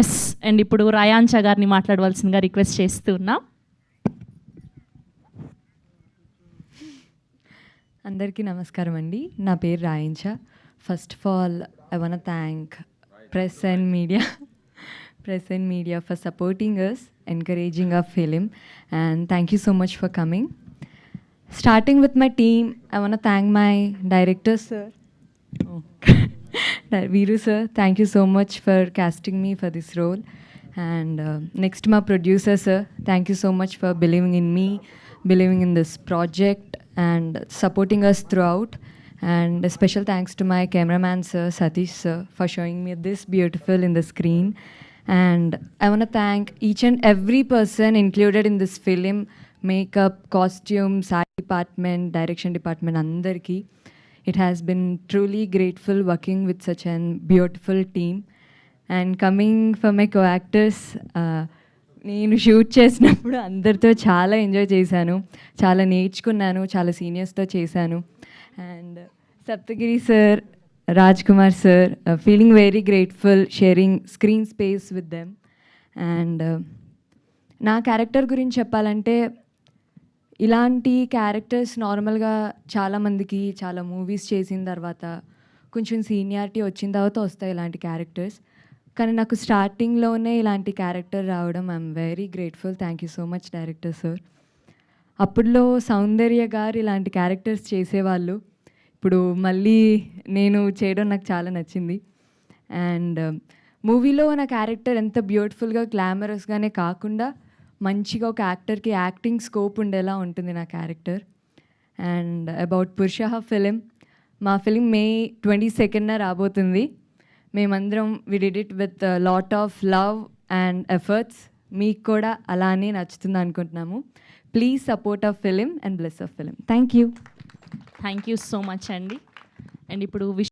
Yes, and ఇప్పుడు రాయాంచ గారిని మాట్లాడవలసిందిగా రిక్వెస్ట్ చేస్తున్నాం. అందరికీ నమస్కారం అండి. నా పేరు రాయించ. First of all I want thank press and media for supporting us, encouraging our film, and thank you so much for coming. Starting with my team, I want to thank my director sir, Veeru sir. Thank you so much for casting me for this role. And next my producer sir, thank you so much for believing in me, believing in this project and supporting us throughout. And a special thanks to my cameraman sir, Satish sir, for showing me this beautiful in the screen. And I want to thank each and every person included in this film, makeup, costumes, art department, direction department, andarki. It has been truly grateful working with such a beautiful team. And coming for my co-actors, నేను shoot చేసినప్పుడు అందరితో చాలా enjoy చేశాను, చాలా నేర్చుకున్నాను, చాలా సీనియర్స్తో చేశాను. And Saptagiri sir, Raj Kumar sir, feeling very grateful sharing screen space with them. And నా క్యారెక్టర్ గురించి చెప్పాలంటే, ఇలాంటి క్యారెక్టర్స్ నార్మల్గా చాలామందికి చాలా మూవీస్ చేసిన తర్వాత కొంచెం సీనియారిటీ వచ్చిన తర్వాత వస్తాయి ఇలాంటి క్యారెక్టర్స్. కానీ నాకు స్టార్టింగ్లోనే ఇలాంటి క్యారెక్టర్ రావడం I'm very grateful. Thank you so much director sir. అప్పుడులో సౌందర్య గారు ఇలాంటి క్యారెక్టర్స్ చేసేవాళ్ళు, ఇప్పుడు మళ్ళీ నేను చేయడం నాకు చాలా నచ్చింది. అండ్ మూవీలో నా క్యారెక్టర్ ఎంత బ్యూటిఫుల్గా గ్లామరస్గానే కాకుండా మంచిగా ఒక యాక్టర్కి యాక్టింగ్ స్కోప్ ఉండేలా ఉంటుంది నా character. And about Purusha film, మా ఫిలిం May 22న రాబోతుంది. మేమందరం we did it with lot of love and efforts. మీకు కూడా అలానే నచ్చుతుంది అనుకుంటున్నాము. Please support our film and bless our film. Thank you so much అండి. అండ్ ఇప్పుడు